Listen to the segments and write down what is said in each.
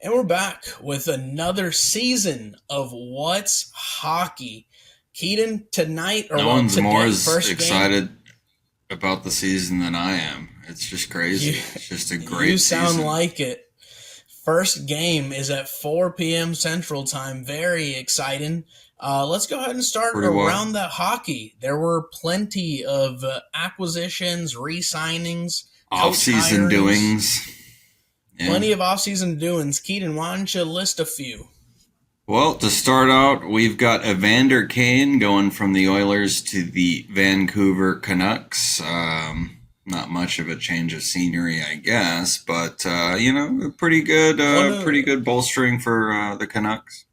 And we're back with another season of What's Hockey. Keaton, tonight, or No well, one's more today, as first game. excited about the season than I am. It's just You, crazy. It's just a you great sound season. like it. First game is at 4 p.m. Central Time. Very exciting. Let's go ahead and start Pretty wild. around that hockey. There were plenty of acquisitions, re signings, coach Off-season hirings, doings. Yeah. plenty of offseason doings. Keaton, why don't you list a few? Well, to start out, we've got Evander Kane going from the Oilers to the Vancouver Canucks. Not much of a change of scenery, I guess, but One pretty of good bolstering for the Canucks.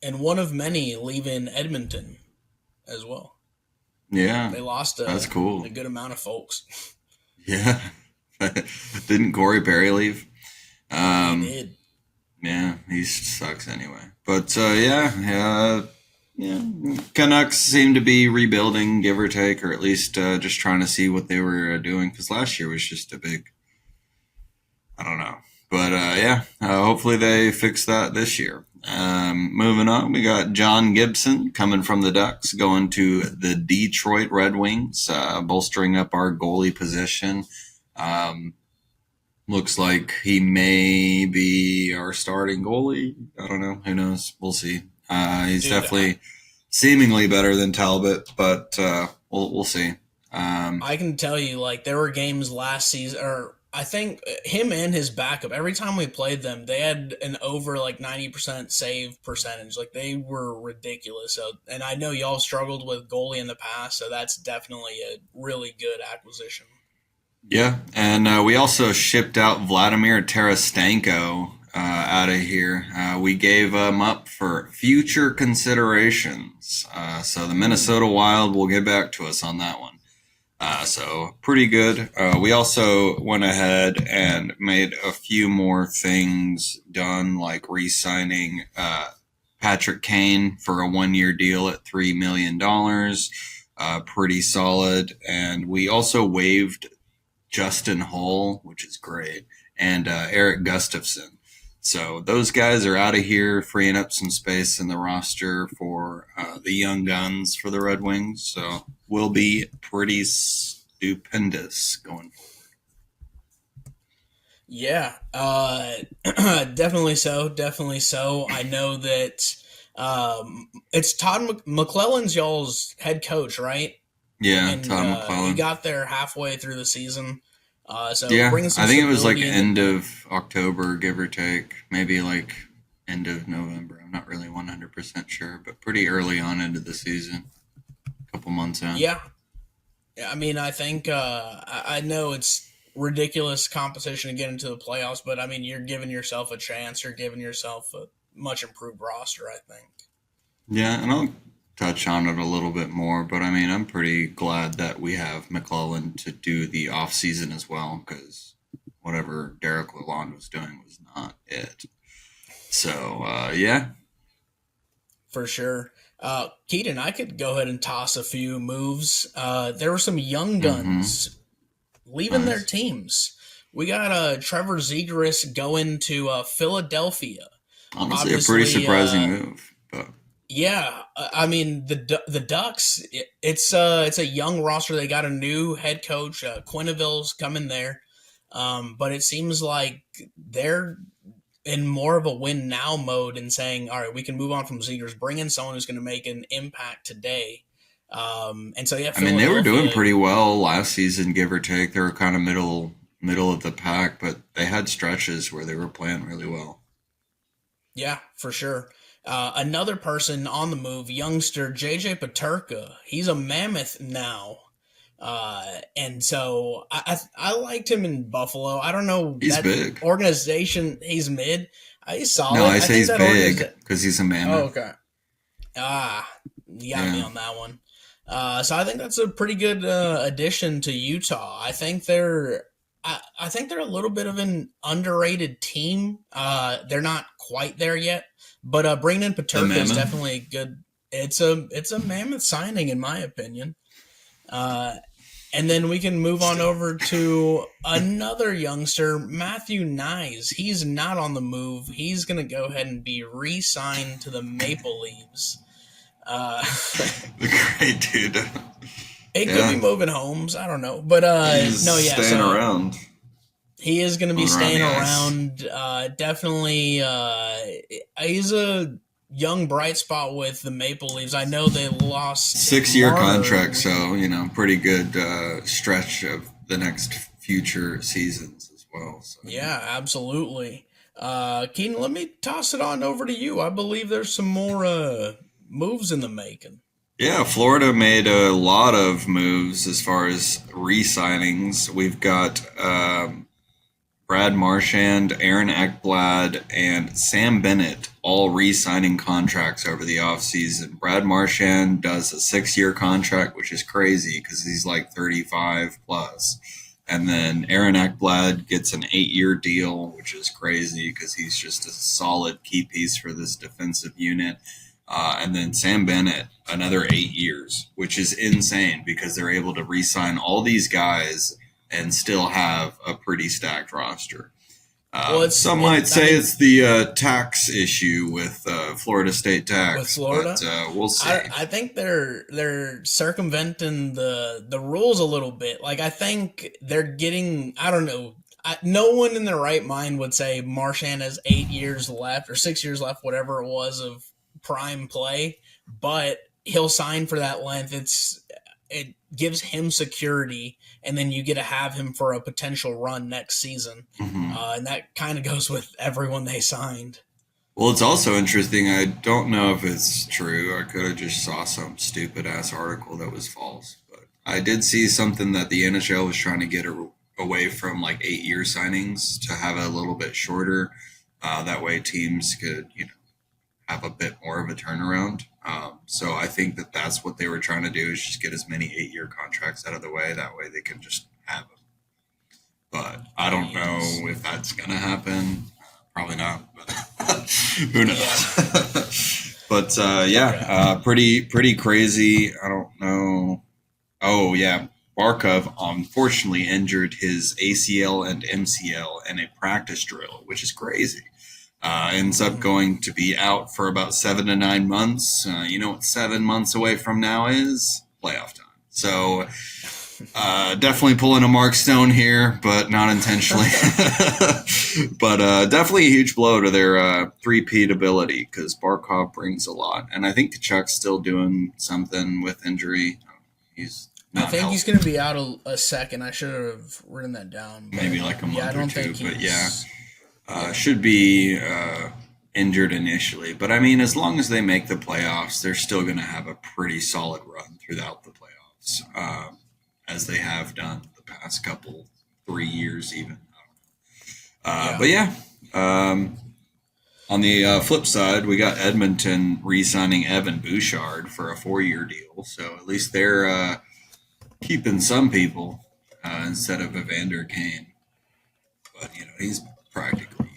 and one of many leaving Edmonton as well. Yeah, They lost that's a cool. good amount of folks. Yeah, didn't Corey Perry leave? He Um, did. Yeah, he sucks anyway. But yeah. Canucks seem to be rebuilding, give or take, or at least just trying to see what they were doing. Because last year was just a big, I don't know. But hopefully they fix that this year. Moving on, we got John Gibson coming from the Ducks, going to the Detroit Red Wings, bolstering up our goalie position. Um, Looks like he may be our starting goalie. I don't know. Who knows? We'll see. He's Dude, definitely seemingly better than Talbot, but we'll see. I can tell you, like, there were games last season, or I think him and his backup, every time we played them, they had an over like 90% save percentage. Like, they were ridiculous. So, and I know y'all struggled with goalie in the past, so that's definitely a really good acquisition. Yeah, and we also shipped out Vladimir Tarastenko out of here. We gave him up for future considerations. So the Ooh. Minnesota Wild will get back to us on that one. So pretty good. We also went ahead and made a few more things done, like re-signing Patrick Kane for a 1 year deal at $3 million. Pretty solid. And we also waived Justin Hull, which is great, and Eric Gustafson. So those guys are out of here, freeing up some space in the roster for the young guns for the Red Wings. So we'll be pretty stupendous going forward. Yeah, definitely so. Definitely so. I know that it's Todd McClellan's y'all's head coach, right? Yeah, And Todd he McClellan. got there halfway through the season. So Yeah, bringing some I think it was like stability in the end group. of October, give or take, maybe like end of November. I'm not really 100% sure, but pretty early on into the season, a couple months in. Yeah, I mean, I think I know it's ridiculous competition to get into the playoffs, but I mean, you're giving yourself a chance. You're giving yourself a much improved roster, I think. Yeah, and I'll touch on it a little bit more, but I mean, I'm pretty glad that we have McClellan to do the off season as well, because whatever Derek Lalonde was doing was not it. So yeah. For sure. Keaton, I could go ahead and toss a few moves. There were some young Mm-hmm. guns leaving their Nice. teams. We got Trevor Zegras going to Philadelphia. Honestly, a pretty Obviously, surprising move, but yeah. I mean the Ducks. It's a young roster. They got a new head coach. Quenneville's coming there, but it seems like they're in more of a win now mode and saying, all right, we can move on from Zegers, bring in someone who's going to make an impact today. And so, yeah, I mean, they were doing Philadelphia, pretty well last season, give or take. They were kind of middle of the pack, but they had stretches where they were playing really well. yeah, for sure. Another person on the move, youngster JJ Paterka. He's a mammoth now. And so I liked him in Buffalo. I don't know He's that big. organization. He's mid. He's No, solid. I I say think he's that big organization. because he's a Oh, mammoth. okay. Ah, you got me Yeah. on that one. So I think that's a pretty good addition to Utah. I think they're a little bit of an underrated team. They're not quite there yet, but bringing in The Paterka is mammoth. definitely a good. It's a mammoth signing in my opinion. Uh, And then we can move on Still. over to another youngster, Matthew Nyes. He's not on the move. He's going to go ahead and be re signed to the Maple Leaves. Uh, Great dude. it could be Yeah, moving homes. I don't know. But he's no, yeah. staying So around, he is going to be moving around staying the ice. around. Definitely, he's a young bright spot with the Maple Leafs. I know they lost 6 year Marner. contract, so pretty good stretch of the next future seasons as well. So Yeah, absolutely. Keenan, let me toss it on over to you. I believe there's some more moves in the making. yeah, Florida made a lot of moves as far as re-signings. We've got Brad Marchand, Aaron Ekblad, and Sam Bennett all re-signing contracts over the offseason. Brad Marchand does a 6 year contract, which is crazy because he's like 35 plus. And then Aaron Ekblad gets an 8 year deal, which is crazy because he's just a solid key piece for this defensive unit. And then Sam Bennett, another 8 years, which is insane because they're able to re sign all these guys and still have a pretty stacked roster. Well, Some might I say mean, it's the tax issue with Florida state with tax, but Florida, we'll see. I think they're circumventing the rules a little bit. Like I think they're getting, I don't know. No one in their right mind would say Marchand has 8 years left or 6 years left, whatever it was of prime play, but he'll sign for that length. It gives him security, and then you get to have him for a potential run next season. Hmm. And that kind of goes with everyone they signed. Well, it's also interesting. I don't know if it's true. I could have just saw some stupid ass article that was false, but I did see something that the NHL was trying to get away from like 8 year signings to have a little bit shorter. That way, teams could have a bit more of a turnaround. So I think that that's what they were trying to do is just get as many 8 year contracts out of the way. That way, they can just have them. But I don't Jeez. know if that's gonna happen. Probably not. But who Yeah. knows? But yeah, Okay. pretty crazy. I don't know. Oh yeah, Barkov unfortunately injured his ACL and MCL in a practice drill, which is crazy. Ends up Mm. going to be out for about 7 to 9 months. You know what 7 months away from now is? Playoff time. So definitely pulling a Mark Stone here, but not intentionally. But definitely a huge blow to their three-peat ability because Barkov brings a lot. And I think Kachuk's still doing something with injury. He's I not think he's healthy. going to be out a second. I should have written that down, but Maybe like a yeah, I month or don't think two. But yeah, he's. Yeah. should be injured initially. But I mean, as long as they make the playoffs, they're still going to have a pretty solid run throughout the playoffs, as they have done the past couple 3 years, even. Yeah. But yeah, um, on the flip side, we got Edmonton re-signing Evan Bouchard for a 4 year deal. So at least they're keeping some people instead of Evander Kane. But he's practically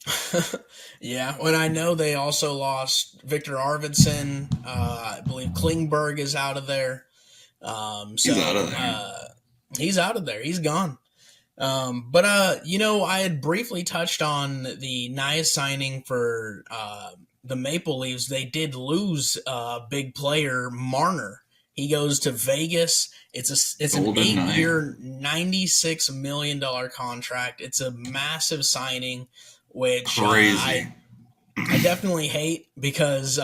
useless. Yeah. When I know they also lost Victor Arvidsson. I believe Klingberg is out of there. He's out So of there. he's out of there. He's gone. But I had briefly touched on the Nia signing for the Maple Leafs. They did lose a big player, Marner. He goes to Vegas. It's an Golden eight Knight. year, $96 million contract. It's a massive signing, which Crazy. I definitely hate because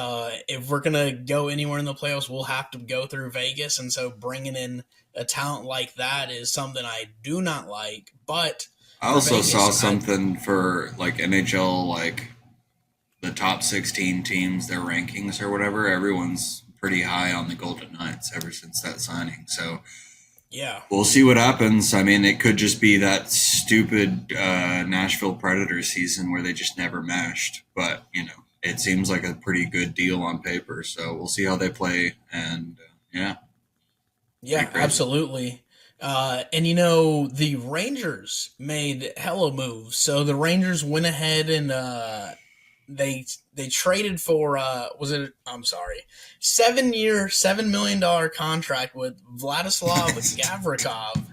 if we're gonna go anywhere in the playoffs, we'll have to go through Vegas, and so bringing in a talent like that is something I do not like. But I for also saw Vegas, something for like NHL, like the top 16 teams, their rankings or whatever. Everyone's pretty high on the Golden Knights ever since that signing. So yeah, we'll see what happens. I mean, it could just be that stupid Nashville Predators season where they just never mashed. But it seems like a pretty good deal on paper. So we'll see how they play. And yeah, pretty yeah, crazy. absolutely. And the Rangers made hella moves. So the Rangers went ahead and they traded for was it I'm sorry 7 year $7 million contract with Vladislav Gavrikov.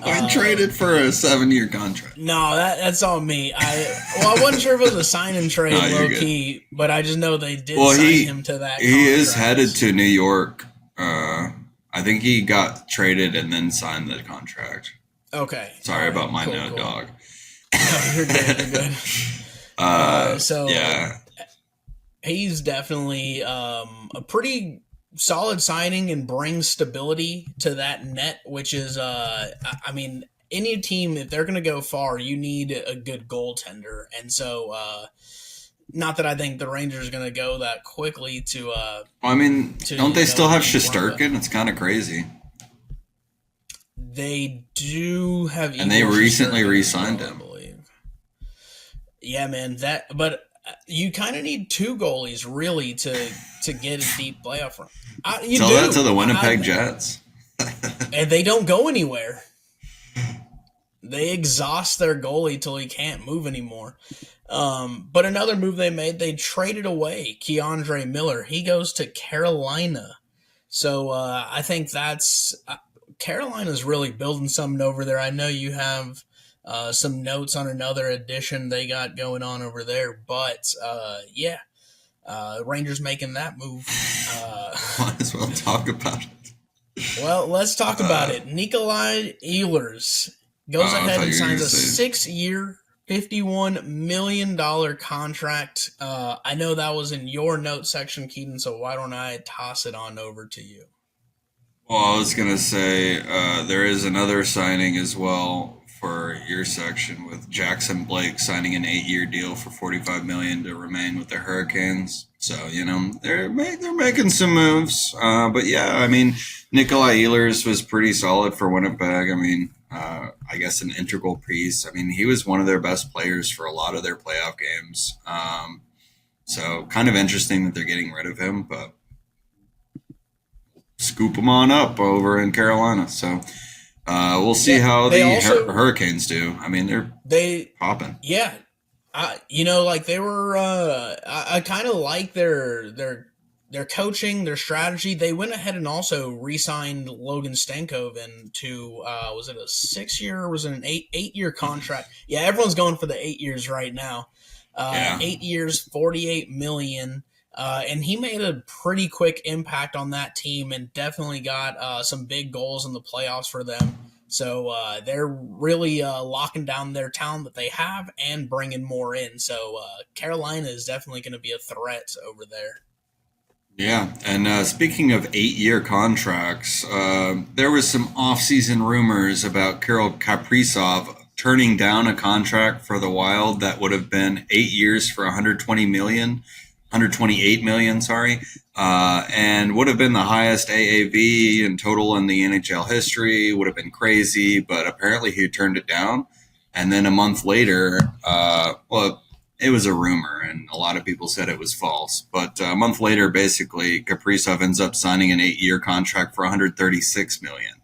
I Uh, traded for a 7-year contract. no, that's on me. I wasn't sure if it was a sign and trade No, you're low good. key, but I just know they did Well, sign him to that he is headed contract. to New York. I think he got traded and then signed the contract. Okay, all Sorry right, about my cool, note, cool. dog. No, you're good. You're good. So Yeah. he's definitely a pretty solid signing and brings stability to that net, which is, I mean, any team if they're going to go far, you need a good goaltender, and so not that I think the Rangers are going to go that quickly Well, I mean, to don't they still have be one of the. Shesterkin? It's kind of crazy. They do have And they Igor recently Shesterkin as re-signed well, I him. believe. Yeah, man. That, but you kind of need two goalies really to get a deep playoff run. You Tell that to do, the Winnipeg Jets. and they don't go anywhere. They exhaust their goalie till he can't move anymore. But another move they made, they traded away Keandre Miller. He goes to Carolina. So I think that's Carolina's really building something over there. I know you have some notes on another addition they got going on over there, but yeah, Rangers making that move. Might as well talk about it. Well, let's talk about it. Nikolai Ehlers goes I ahead thought and you were going signs to a say 6 year, $51 million contract. I know that was in your note section, Keaton, so why don't I toss it on over to you? Well, I was gonna say there is another signing as well for your section with Jackson Blake signing an 8-year deal for 45 million to remain with the Hurricanes. So they're making some moves. But yeah, I mean Nikolai Ehlers was pretty solid for Winnipeg. I mean, I guess an integral piece. I mean, he was one of their best players for a lot of their playoff games. So kind of interesting that they're getting rid of him, but scoop them on up over in Carolina. So we'll see Yeah, how they the also Hurricanes do. I mean, they're they popping. yeah, like they were. I kind of like their coaching, their strategy. They went ahead and also re-signed Logan Stankoven to was it a 6 year or was it an eight year contract? Yeah, everyone's going for the 8 years right now. Yeah, 8 years, 48 million. And he made a pretty quick impact on that team and definitely got some big goals in the playoffs for them. So they're really locking down their talent that they have and bringing more in. So Carolina is definitely going to be a threat over there. yeah. And speaking of 8-year contracts, there was some off-season rumors about Kirill Kaprizov turning down a contract for the Wild that would have been 8 years for 120 million, 128 million, sorry, and would have been the highest AAV in total in the NHL history. Would have been crazy, but apparently he turned it down. And then a month later, well, it was a rumor, and a lot of people said it was false. But a month later, basically, Kaprizov ends up signing an 8-year contract for 136 million,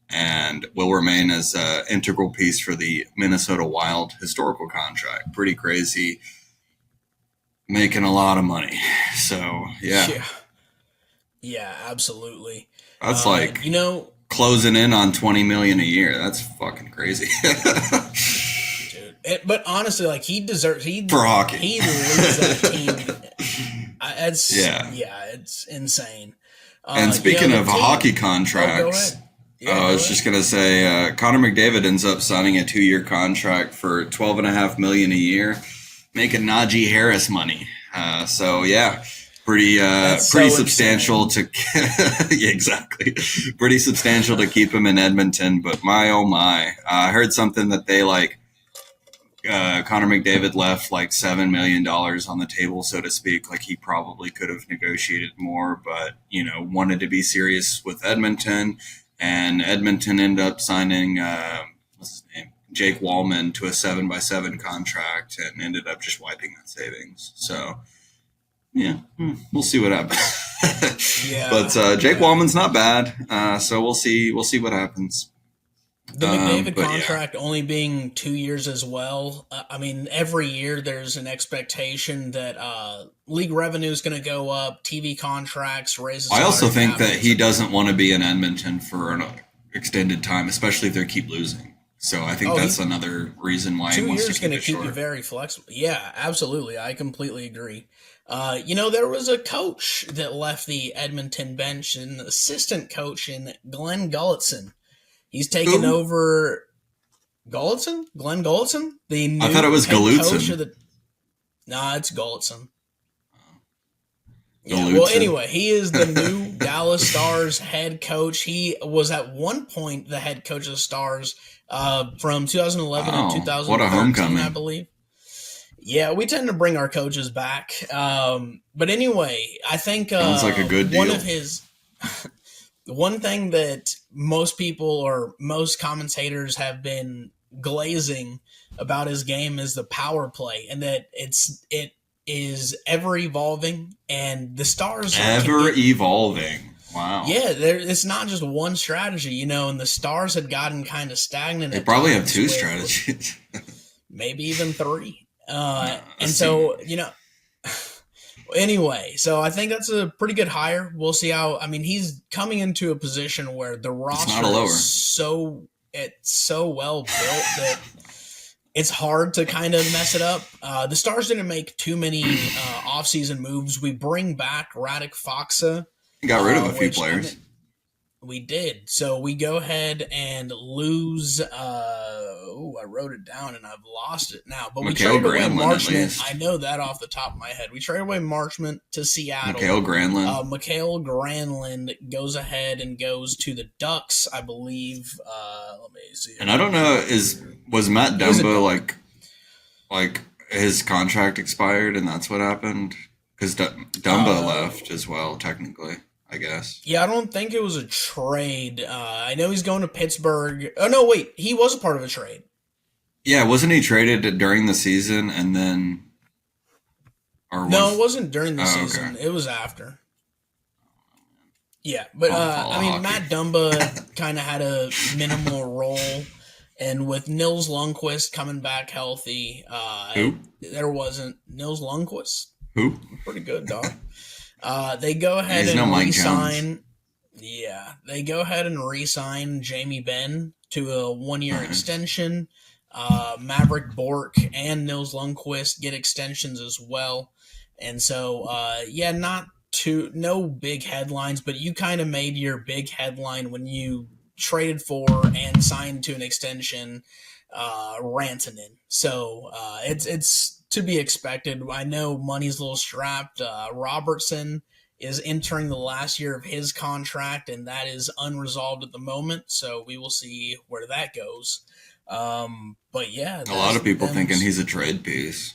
and will remain as an integral piece for the Minnesota Wild historical contract. Pretty crazy, making a lot of money. So yeah, Yeah. Yeah, absolutely. that's like You know, closing in on 20 million a year. That's fucking crazy dude. But honestly, like he deserves for hockey. he leads that team. Yeah. Yeah, it's insane. And speaking The of team. hockey Oh, go contracts, ahead. Yeah, I go was ahead. just gonna say Connor McDavid ends up signing a 2-year contract for 12.5 million a year, making Najee Harris money. So yeah, That's pretty so substantial insane. to yeah, exactly, pretty substantial to keep him in Edmonton. But my oh my, I heard something that they like. Connor McDavid left like $7 million on the table, so to speak. Like he probably could have negotiated more, but wanted to be serious with Edmonton, and Edmonton ended up signing what's his name, Jake Wallman, to a 7x7 contract, and ended up just wiping that savings. So yeah, we'll see what happens. Yeah, But Jake yeah. Wallman's not bad, so we'll see what happens. The McDavid But yeah, contract only being 2 years as well. I mean, every year there's an expectation that league revenue is going to go up, TV contracts, raise the I also salary think cap, that things he like doesn't that. want to be in Edmonton for an extended time, especially if they keep losing. So I think Oh, that's he another reason why he two wants to years going keep to it keep you short. very flexible. Yeah, absolutely. I completely agree. There was a coach that left the Edmonton bench, an assistant coach in Glenn Gulletson. He's taken Who? over Glenn Gulletson, the I thought it new was head coach Galutson. of the. Nah, it's Gulletson. Yeah, well, Galutson. anyway, he is the new Dallas Stars head coach. He was at one point the head coach of the Stars from 2011 to Wow, what a 2013, I homecoming! believe. Yeah, we tend to bring our coaches back. But anyway, I think Sounds like a good one of deal. his one thing that most people or most commentators have been glazing about his game is the power play, and that it is ever evolving, and the Stars can Ever get. evolving. Wow. Yeah, it's not just one strategy, and the Stars had gotten kind of stagnant They at probably have times two with strategies. maybe even three. And That's too so, many. anyway, so I think that's a pretty good hire. We'll see how. I mean, he's coming into a position where the It's not a roster is lower. so well built that it's hard to kind of mess it up. The Stars didn't make too many offseason moves. We bring back Radek Faksa, He got rid of a few which I players. mean, we did. So we go ahead and lose. I wrote it down and I've lost it now. But we Mikhail traded away Granlund, at Marchment. I least. know that off the top of my head. We traded away Marchment to Seattle. Mikhail Granlund. Mikhail Granlund goes ahead and goes to the Ducks, I believe. Let me see. And I don't know, was Matt He was a Dumba Duck. like his contract expired and that's what happened? Because Dumba Uh, left as well, technically, I guess. yeah, I don't think it was a trade. I know he's going to Pittsburgh. Oh no, wait, he was a part of a trade. Yeah, wasn't he traded during the season and then, or No, it was? wasn't during the Oh, okay. season. It was after. Yeah, but I don't follow I mean, hockey. Matt Dumba kind of had a minimal role, and with Nils Lundqvist coming back healthy, Who? there wasn't Nils Lundqvist. Who? Pretty good, dog. They go ahead He's no and Mike Jones. re-sign. Yeah, they go ahead and re-sign Jamie Benn to a one-year Nice. extension. Maverick Bork and Nils Lundqvist get extensions as well, and so not no big headlines, but you kind of made your big headline when you traded for and signed to an extension, Rantanen. So it's to be expected. I know money's a little strapped. Robertson is entering the last year of his contract, and that is unresolved at the moment. So we will see where that goes. But yeah, A lot that's of people them. thinking he's a trade piece.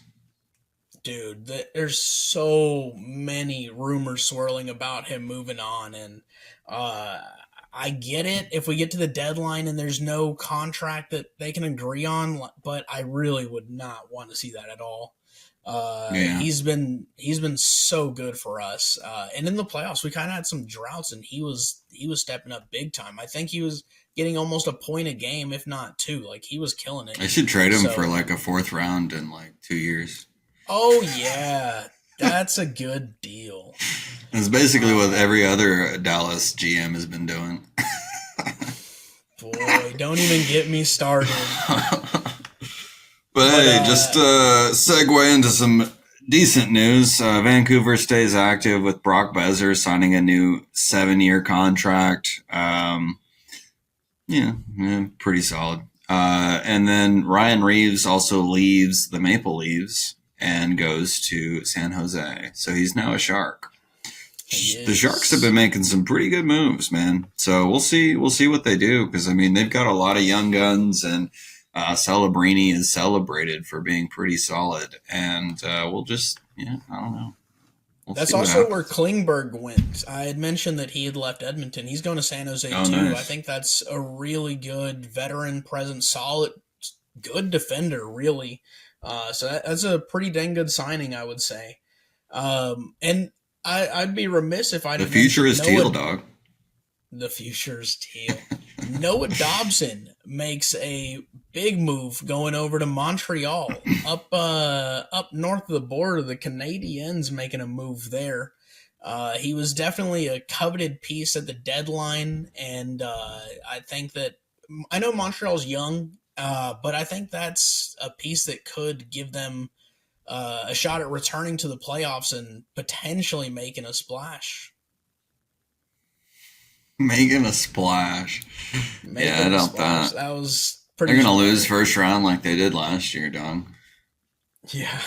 Dude, there's so many rumors swirling about him moving on, and uh, I get it if we get to the deadline and there's no contract that they can agree on, but I really would not want to see that at all. Yeah. He's been so good for us, and in the playoffs we kind of had some droughts, and he was stepping up big time. I think he was getting almost a point a game, if not two. Like he was killing it. I should trade him for So, like a fourth round in like 2 years. oh yeah, that's a good deal. It's basically what Uh, every other Dallas GM has been doing. Boy, don't even get me started. But But hey, just segue into some decent news. Vancouver stays active with Brock Besser signing a new 7-year contract. Yeah, pretty solid. And then Ryan Reeves also leaves the Maple Leafs and goes to San Jose. So he's now a Shark. he The Sharks have is. been making some pretty good moves, man. So we'll see. We'll see what they do because I mean they've got a lot of young guns, and Celebrini is celebrated for being pretty solid. And we'll just, I don't know. We'll That's see what also where happens. Klingberg went. I had mentioned that he had left Edmonton. He's going to San Jose Oh, too. I nice. think that's a really good veteran present, solid, good defender, really. That's a pretty dang good signing, I would say. And I'd be remiss if I The didn't future mention is teal, Noah. dog. The future's teal. Noah Dobson makes a big move going over to Montreal, up north of the border. The Canadiens making a move there. He was definitely a coveted piece at the deadline, and I think that I know Montreal's young, but I think that's a piece that could give them a shot at returning to the playoffs and potentially making a splash. Making a splash. Yeah, I Making a doubt splash. that. That was They're pretty gonna lose generic. first round like they did last year, dog. Yeah.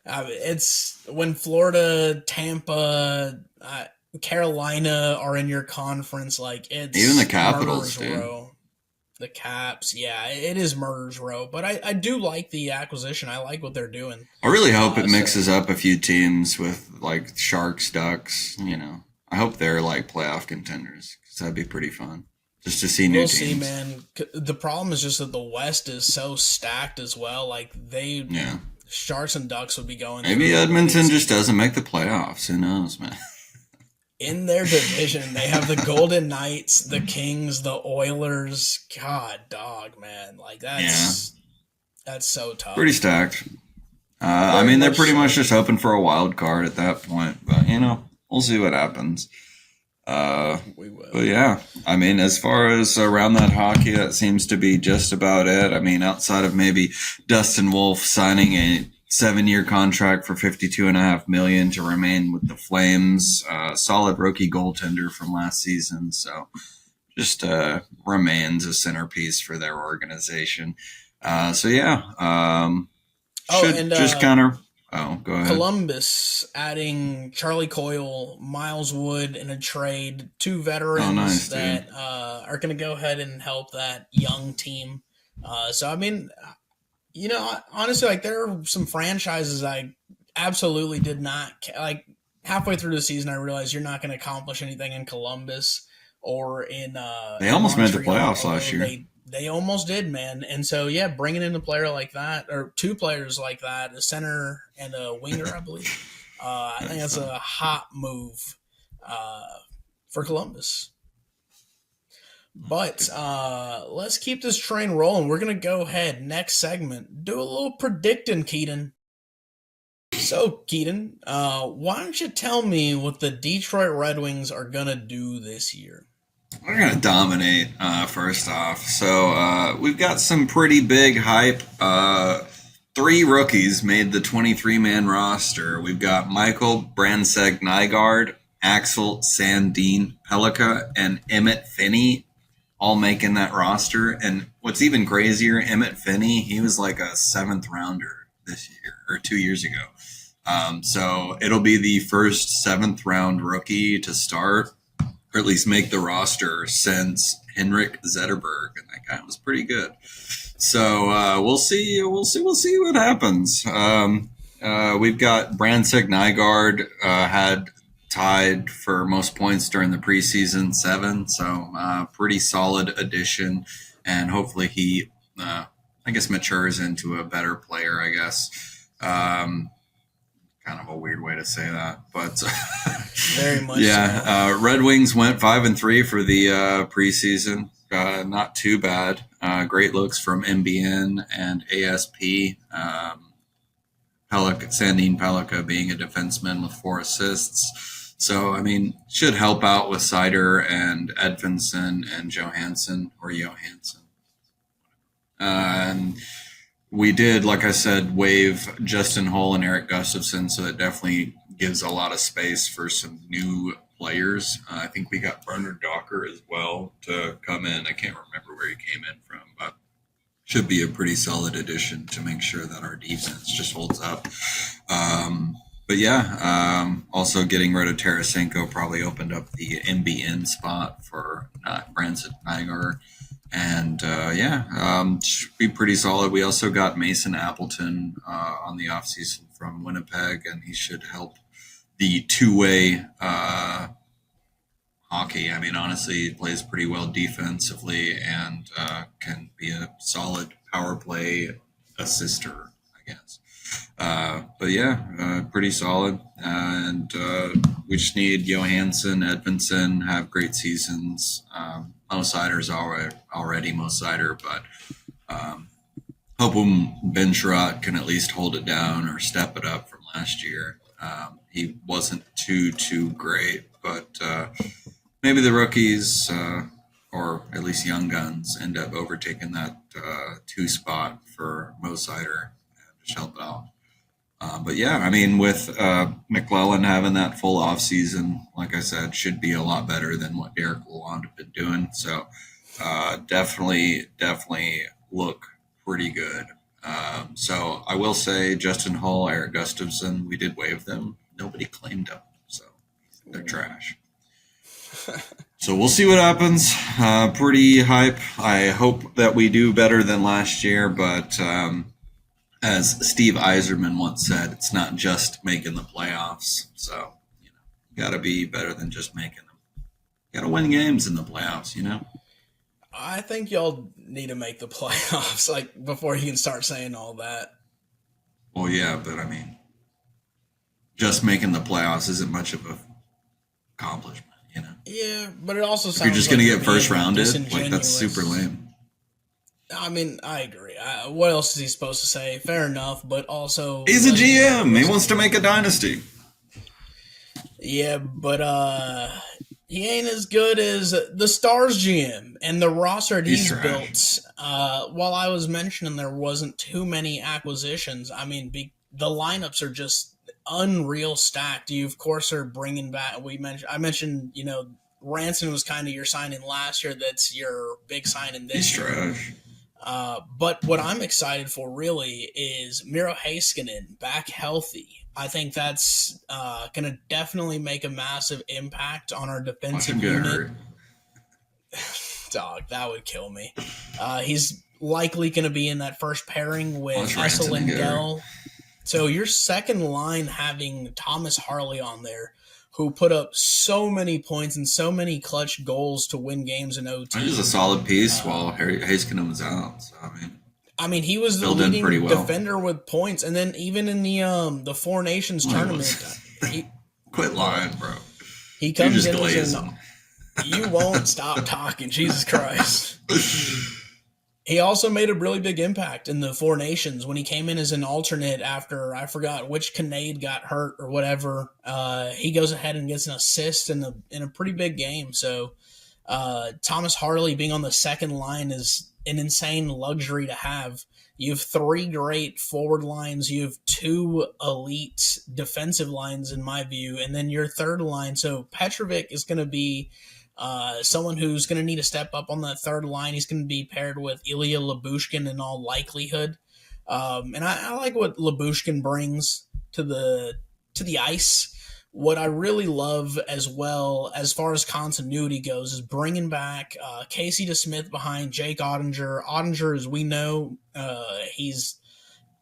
It's when Florida, Tampa, Carolina are in your conference, like Even the it's Capitals, murder's dude. row. The Caps, yeah, it is murder's row. But I do like the acquisition. I like what they're doing. I really hope it So mixes up a few teams with like Sharks, Ducks. I hope they're like playoff contenders because that'd be pretty fun just to see new we'll see, teams. man. The problem is just that the West is so stacked as well. Like they Yeah, Sharks and Ducks would be going maybe through Edmonton just crazy. doesn't make the playoffs. Who knows, man? In their division, they have the Golden Knights, the Kings, the Oilers. God, dog, man, like Yeah, that's so pretty tough. stacked. I Very mean, they're much pretty much so. just hoping for a wild card at that point, but we'll see what happens. Uh, We but will. yeah, I mean, as far as around that hockey, that seems to be just about it. I mean, outside of maybe Dustin Wolf signing a 7-year contract for 52.5 million to remain with the Flames, solid rookie goaltender from last season. So just remains a centerpiece for their organization. So yeah, Oh, should and just counter. Oh, go ahead. Columbus adding Charlie Coyle, Miles Wood in a trade, two Oh, veterans nice, dude. that are going to go ahead and help that young team. So I mean, honestly, like there are some franchises I absolutely did not like. Halfway through the season, I realized you're not going to accomplish anything in Columbus or They in almost made the Montreal, playoffs last although year. they almost did, man. And so yeah, bringing in a player like that or two players like that, a center and a winger, I believe. I think That's that's a hot move uh, for Columbus. But let's keep this train rolling. We're gonna go ahead next segment. Do a little predicting, Keaton. So, Keaton, why don't you tell me what the Detroit Red Wings are gonna do this year? We're gonna dominate. First off, so we've got some pretty big hype. Three rookies made the 23-man roster. We've got Michael Branseg Nygaard, Axel Sandin Pelika, and Emmett Finney all making that roster. And what's even crazier, Emmett Finney, he was like a seventh rounder this year or 2 years ago. So it'll be the first seventh round rookie to start or at least make the roster since Henrik Zetterberg, and that guy was pretty good. So we'll see. We'll see what happens. We've got Brandsick Nygaard had tied for most points during the preseason, 7. So pretty solid addition, and hopefully he, I guess, matures into a better player. I guess. Kind of a weird way to say that, but Very much yeah, so. Red Wings went 5-3 for the preseason. Not too bad. Great looks from MBN and ASP. Sandine Pelika being a defenseman with 4 assists. So, I mean, should help out with Sider and Edvinson and Johansson or Johansson. And we did, like I said, waive Justin Hull and Eric Gustafson, so that definitely gives a lot of space for some new players. I think we got Bernard Docker as well to come in. I can't remember where he came in from, but should be a pretty solid addition to make sure that our defense just holds up. But yeah, also getting rid of Tarasenko probably opened up the MBN spot for Branson Nygaard. And yeah, should be pretty solid. We also got Mason Appleton on the offseason from Winnipeg, and he should help the two-way hockey. I mean, honestly, he plays pretty well defensively and can be a solid power play assister, I guess. But yeah, pretty solid. And we just need Johansson, Edvinson have great seasons. Mo Sider's already Mo Sider, but um, hope Ben Sherratt can at least hold it down or step it up from last year. He wasn't too great, but maybe the rookies or at least young guns end up overtaking that two spot for Mo Sider and just help out. But yeah, I mean, with McClellan having that full off season, like I said, should be a lot better than what Derek Lalonde have been doing. So definitely look pretty good. So I will say Justin Hall, Eric Gustafson, we did waive them. Nobody claimed them, so they're trash. So we'll see what happens. Pretty hype. I hope that we do better than last year, but as Steve Eiserman once said, it's not just making the playoffs. So, you got to be better than just making them. You got to win games in the playoffs, I think y'all need to make the playoffs like before you can start saying all that. Well, yeah, but I mean, just making the playoffs isn't much of a accomplishment. Yeah, but it also If you're sounds just like going to you're get first being rounded, like that's disingenuous. super lame. I mean, I agree. What else is he supposed to say? Fair enough, but also He's a let's be GM. He wants to realistic. make a dynasty. Yeah, but he ain't as good as the Stars GM and the roster that He's he's trash. built. While I was mentioning there wasn't too many acquisitions, I mean, the lineups are just unreal stacked. You of course are bringing back. I mentioned Ranson was kind of your signing last year. That's your big signing He's this year. trash. But what I'm excited for really is Miro Heiskanen back healthy. I think that's going to definitely make a massive impact on our Watch defensive him get unit. hurt. Dog, that would kill me. He's likely going to be in that first pairing with Watch Essa Ranson get hurt. Lindell. So your second line having Thomas Harley on there, who put up so many points and so many clutch goals to win games in OT. He's a solid piece while Harry Haskinen was out. So I mean, he was the filled in pretty leading well. defender with points, and then even in the Four Nations tournament, Quit lying, bro. he You're comes just in as glazing. you won't stop talking, Jesus Christ. He also made a really big impact in the Four Nations when he came in as an alternate after I forgot which Canade got hurt or whatever. He goes ahead and gets an assist in a pretty big game. So Thomas Harley being on the second line is an insane luxury to have. You have three great forward lines. You have two elite defensive lines, in my view, and then your third line. So Petrovic is going to be someone who's going to need to step up on that third line. He's going to be paired with Ilya Labushkin in all likelihood. And I like what Labushkin brings to the ice. What I really love as well, as far as continuity goes, is bringing back Casey DeSmith behind Jake Ottinger. Ottinger, as we know, he's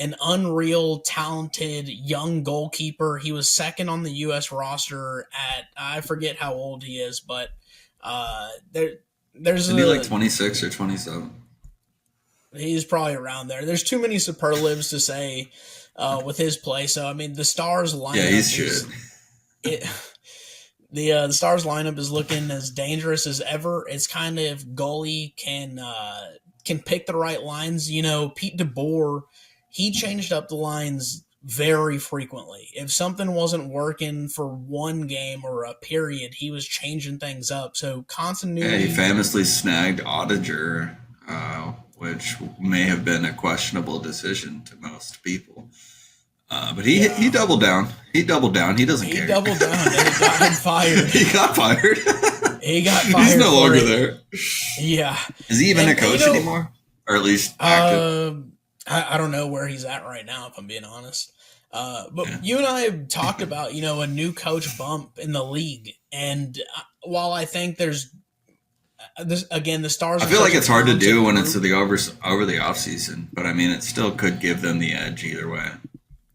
an unreal, talented young goalkeeper. He was second on the U.S. roster at I forget how old he is, but there's Isn't he like 26 or 27? he's probably around there. There's too many superlatives to say with his play. So I mean, the Stars lineup Yeah, he's shit. it, the Stars lineup is looking as dangerous as ever. It's kind of if goalie can pick the right lines. Pete DeBoer, he changed up the lines very frequently. If something wasn't working for one game or a period, he was changing things up. So Yeah, he continuity. famously snagged Ottinger, which may have been a questionable decision to most people. But he Yeah, doubled down. He doubled down. He doesn't he care. doubled down and it got him fired. He got fired. He got He's fired no for longer it. there. Yeah. Is he even a And coach anymore? Or at least active? I don't know where he's at right now, if I'm being honest. But Yeah. you and I have talked about, a new coach bump in the league. And while I think there's this again, the Stars I are feel such like a it's hard to talented do when group. it's over the off season, but I mean, it still could give them the edge either way.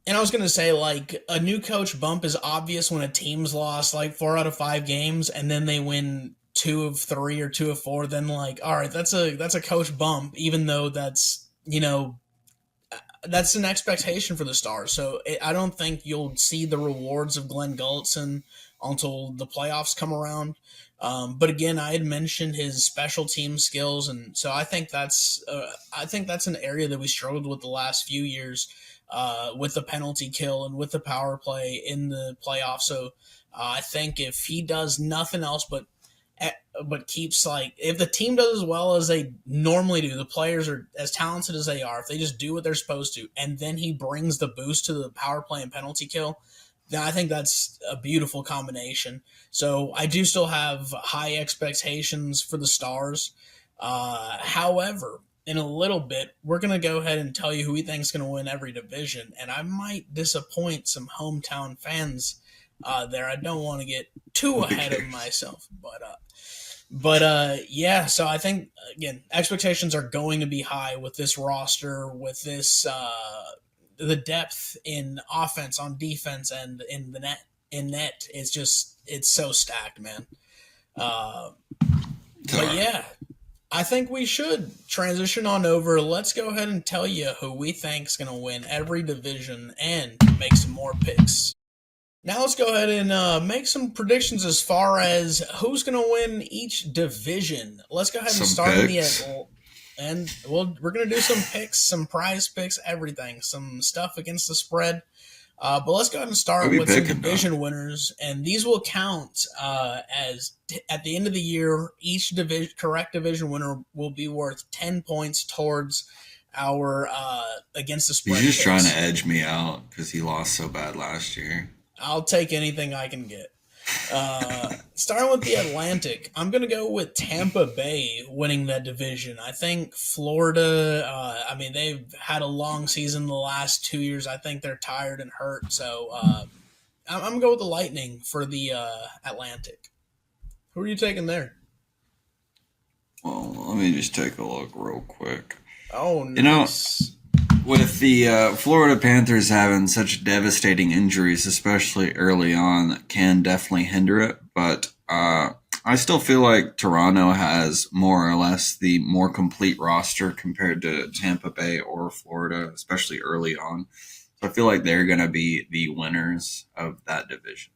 And I was going to say, like, a new coach bump is obvious when a team's lost, like, 4 out of 5 games, and then they win 2 of 3 or 2 of 4. Then, like, all right, that's a coach bump, even though that's an expectation for the Stars. So I don't think you'll see the rewards of Glenn Gulletson until the playoffs come around. But again, I had mentioned his special team skills, and so I think that's an area that we struggled with the last few years, with the penalty kill and with the power play in the playoffs. So I think if he does nothing else but keeps, like, if the team does as well as they normally do, the players are as talented as they are, if they just do what they're supposed to, and then he brings the boost to the power play and penalty kill, then I think that's a beautiful combination. So I do still have high expectations for the Stars. However, in a little bit, we're going to go ahead and tell you who we think is going to win every division, and I might disappoint some hometown fans there. I don't want to get too Who ahead of cares? myself, yeah, so I think, again, expectations are going to be high with this roster, with this the depth in offense, on defense, and in the net. In net, it's so stacked, man. Uh, It's all but right. yeah, I think we should transition on over. Let's go ahead and tell you who we think is going to win every division and make some more picks. Now let's go ahead and make some predictions as far as who's going to win each division. Let's go ahead and Some start in the picks. and we're going to do some picks, some prize picks, everything, some stuff against the spread. But let's go ahead and Who start be with some picking, though? division winners, and these will count at the end of the year. Each correct division winner will be worth 10 points towards our against the He's spread just trying to picks. edge me out because he lost so bad last year. I'll take anything I can get. Starting with the Atlantic, I'm going to go with Tampa Bay winning that division. I think Florida, I mean, they've had a long season the last 2 years. I think they're tired and hurt. So I'm going to go with the Lightning for the Atlantic. Who are you taking there? Well, let me just take a look real quick. Oh, You know, nice. with the Florida Panthers having such devastating injuries, especially early on, can definitely hinder it. But I still feel like Toronto has more or less the more complete roster compared to Tampa Bay or Florida, especially early on. So I feel like they're going to be the winners of that division.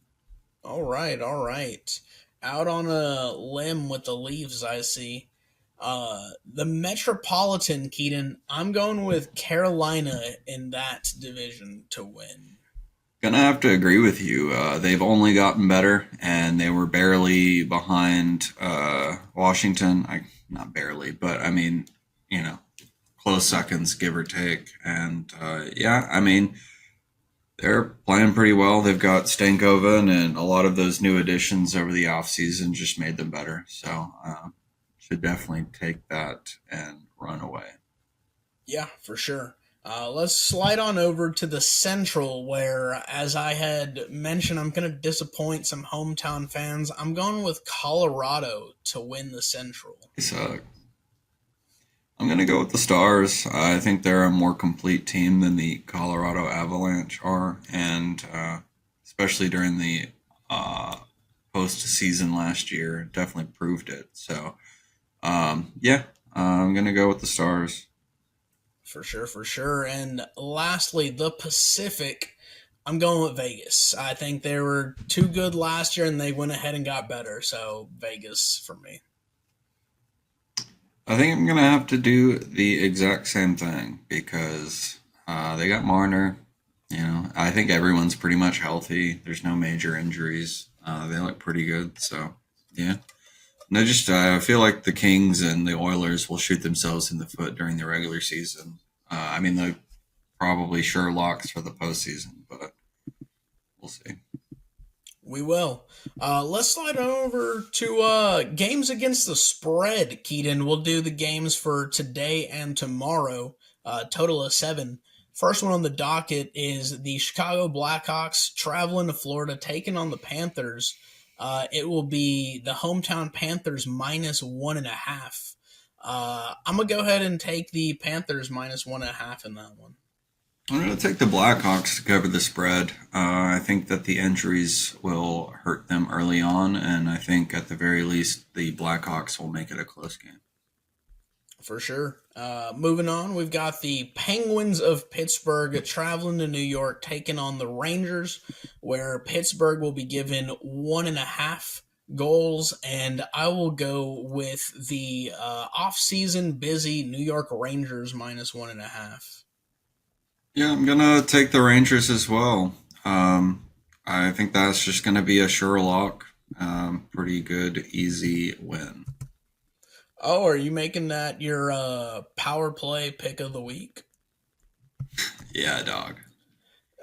All right, all right. Out on a limb with the Leafs, I see. The Metropolitan, Keaton, I'm going with Carolina in that division to win. Gonna have to agree with you. They've only gotten better, and they were barely behind Washington. Not barely, but I mean, you know, close seconds, give or take. And yeah, I mean, they're playing pretty well. They've got Stankoven, and a lot of those new additions over the offseason just made them better. So should definitely take that and run away. Yeah, for sure. Let's slide on over to the Central, where, as I had mentioned, I'm going to disappoint some hometown fans. I'm going with Colorado to win the Central. So I'm going to go with the Stars. I think they're a more complete team than the Colorado Avalanche are, and especially during the uh, postseason last year, definitely proved it. So, yeah, I'm going to go with the Stars. For sure, for sure. And lastly, the Pacific. I'm going with Vegas. I think they were too good last year and they went ahead and got better. So, Vegas for me. I think I'm going to have to do the exact same thing because they got Marner. You know, I think everyone's pretty much healthy. There's no major injuries. They look pretty good. So, yeah. No, just I feel like the Kings and the Oilers will shoot themselves in the foot during the regular season. I mean, they're probably sure locks for the postseason, but we'll see. We will. Let's slide over to games against the spread, Keaton. We'll do the games for today and tomorrow, total of seven. First one on the docket is the Chicago Blackhawks traveling to Florida, taking on the Panthers. It will be the hometown Panthers minus 1.5. I'm going to go ahead and take the Panthers minus 1.5 in that one. I'm going to take the Blackhawks to cover the spread. I think that the injuries will hurt them early on, and I think at the very least the Blackhawks will make it a close game. For sure. Moving on, we've got the Penguins of Pittsburgh traveling to New York, taking on the Rangers, where Pittsburgh will be given 1.5 goals, and I will go with the off-season busy New York Rangers -1.5. Yeah, I'm gonna take the Rangers as well. I think that's just gonna be a sure lock. Pretty good, easy win. Oh, are you making that your power play pick of the week? Yeah, dog.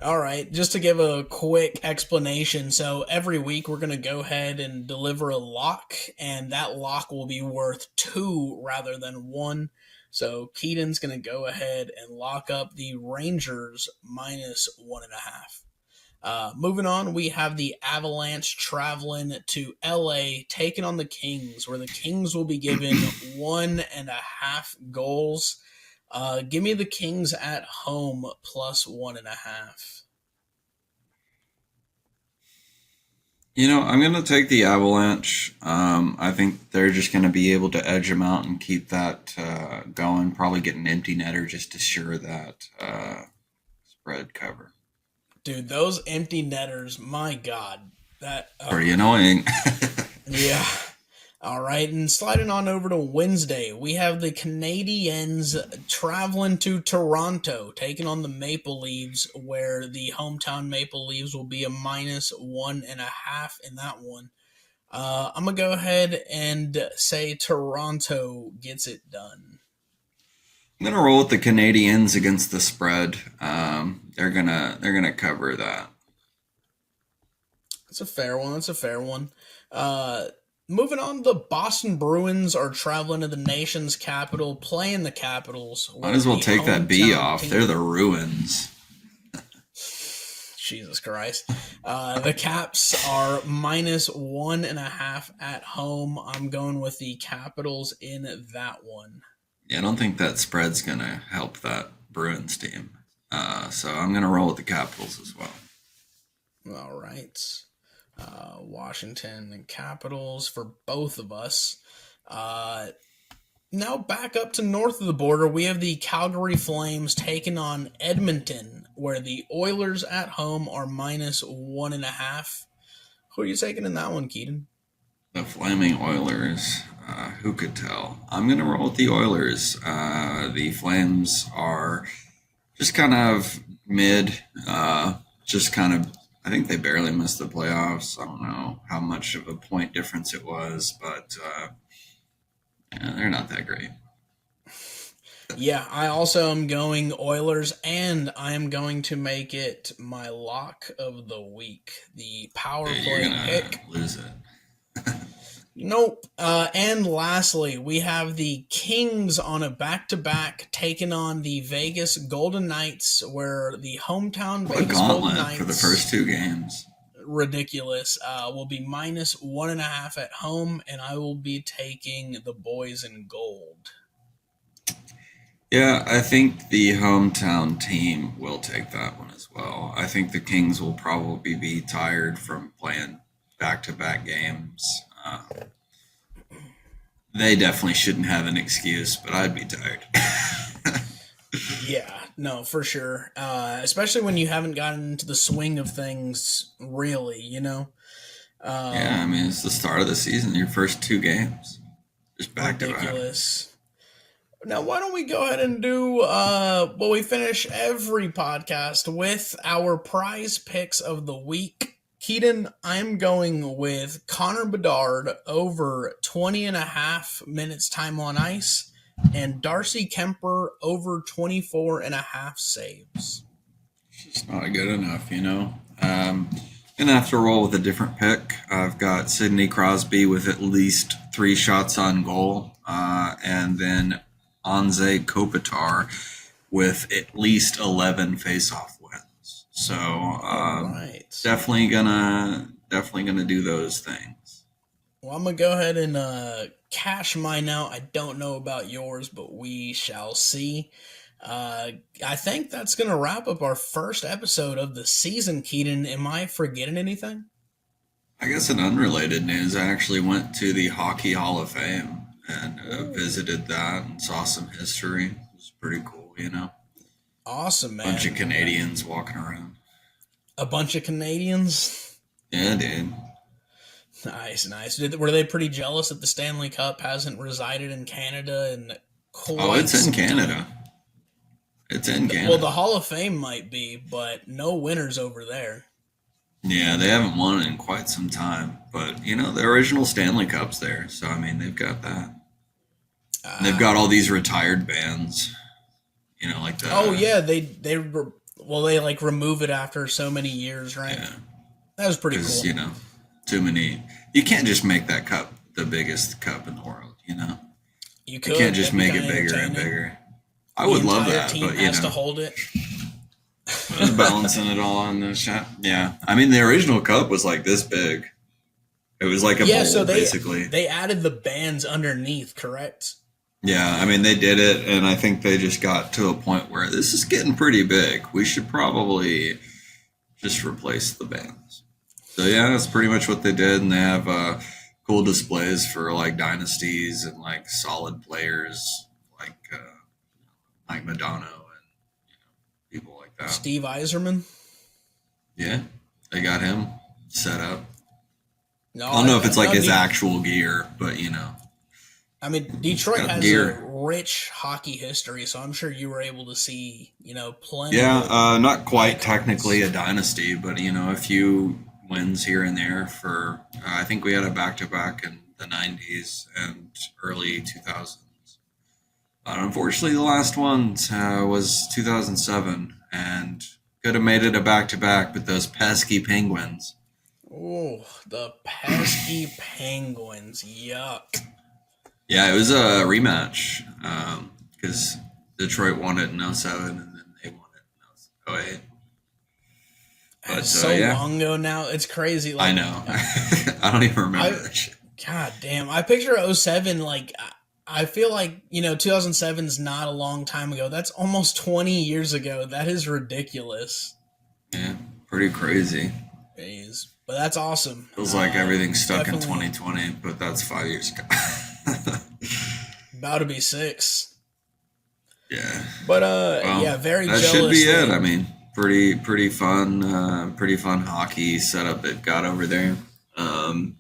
All right, just to give a quick explanation. So every week we're going to go ahead and deliver a lock, and that lock will be worth two rather than one. So Keaton's going to go ahead and lock up the Rangers -1.5. Moving on, we have the Avalanche traveling to LA, taking on the Kings, where the Kings will be given 1.5 goals. Give me the Kings at home +1.5. I'm going to take the Avalanche. I think they're just going to be able to edge them out and keep that going. Probably get an empty netter just to assure that spread cover. Dude, those empty netters, my God. Pretty annoying. Yeah. All right, and sliding on over to Wednesday, we have the Canadiens traveling to Toronto, taking on the Maple Leafs, where the hometown Maple Leafs will be a -1.5 in that one. I'm gonna go ahead and say Toronto gets it done. I'm gonna roll with the Canadians against the spread. They're gonna cover that. That's a fair one. That's a fair one. Uh, Moving on, the Boston Bruins are traveling to the nation's capital, playing the Capitals, Might where as well the take that B hometown off. They're team. the ruins. Jesus Christ. The Caps are -1.5 at home. I'm going with the Capitals in that one. Yeah, I don't think that spread's gonna help that Bruins team. So I'm gonna roll with the Capitals as well. All right. Washington and Capitals for both of us. Uh, Now back up to north of the border, we have the Calgary Flames taking on Edmonton, where the Oilers at home are -1.5. Who are you taking in that one, Keaton? The Flaming Oilers. Who could tell? I'm gonna roll with the Oilers. The Flames are just kind of mid. Just kind of. I think they barely missed the playoffs. I don't know how much of a point difference it was, but yeah, they're not that great. Yeah, I also am going Oilers, and I am going to make it my lock of the week. The power You're play gonna pick. lose it. Nope. And lastly, we have the Kings on a back-to-back taking on the Vegas Golden Knights, where the hometown What a Vegas Golden gauntlet for the Knights, first two games. ridiculous, will be -1.5 at home, and I will be taking the boys in gold. Yeah, I think the hometown team will take that one as well. I think the Kings will probably be tired from playing back to back games. They definitely shouldn't have an excuse, but I'd be tired. Yeah, no, for sure. Especially when you haven't gotten into the swing of things, really, you know? Yeah, I Um, mean, it's the start of the season, your first two games, just back to back. Ridiculous. Now, why don't we go ahead and do we finish every podcast with our prize picks of the week. Keaton, I'm going with Connor Bedard over 20.5 minutes time on ice, and Darcy Kemper over 24.5 saves. It's not good enough. Gonna have to roll with a different pick. I've got Sidney Crosby with at least 3 shots on goal, and then Anze Kopitar with at least 11 face-off wins. So All right. definitely gonna do those things. Well, I'm going to go ahead and cash mine out. I don't know about yours, but we shall see. I think that's going to wrap up our first episode of the season, Keaton. Am I forgetting anything? I guess in unrelated news, I actually went to the Hockey Hall of Fame and Ooh, visited that and saw some history. It was pretty cool, you know. awesome, Bunch of man. Canadians walking around. A bunch of Canadians. Yeah, dude. Nice, nice. Were they pretty jealous that the Stanley Cup hasn't resided in Canada in Oh, quite it's in some Canada. time? It's in Well, the Canada. Hall of Fame might be, but no winners over there. Yeah, they haven't won in quite some time, but you know the original Stanley Cup's there, so I mean they've got that. And they've Ah, got all these retired bands, you know, like oh the yeah, well they like remove it after so many years, right? yeah, That was pretty because cool. you know too many. You can't just make that cup the biggest cup in the world, you know. You You can't could. just That'd be make kind it of bigger and entertaining. bigger. I The would love entire that, team but you has to know, hold it. I was balancing it all on the shot. Yeah, I mean the original cup was like this big. It was like a Yeah, so bowl, they basically. they added the bands underneath, correct? Yeah, I mean they did it, and I think they just got to a point where this is getting pretty big. We should probably just replace the bands. So yeah, that's pretty much what they did, and they have cool displays for like dynasties and like solid players like Madonna and people like that. Steve Eiserman. Yeah, they got him set up. No, I don't know if it's like no. his actual gear, but you know, I mean, he's Detroit got has a gear. rich hockey history, so I'm sure you were able to see, plenty Yeah, of not quite technically icons. a dynasty, but you know, a few wins here and there. For I think we had a back to back in the '90s and early 2000s. Unfortunately, the last one was 2007, and could have made it a back to back, but those pesky Penguins. Oh, the pesky Penguins. Yuck. Yeah, it was a rematch because Detroit won it in '07, and then they won it in '08. It's But so yeah, long ago now. It's crazy. I Like, know. I don't even remember I, that shit. God damn, I picture '07 like, I feel like, 2007 is not a long time ago. That's almost 20 years ago. That is ridiculous. Yeah, pretty crazy. It is. But that's awesome. Feels like everything's stuck in Definitely 2020, but that's 5 years ago. about to be 6. Yeah. But Well, yeah, very that should be jealous it. I that. mean, pretty fun hockey setup they've got over there. Um,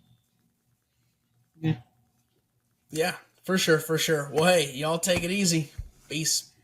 Yeah, for sure, for sure. Well, hey, y'all take it easy. Peace.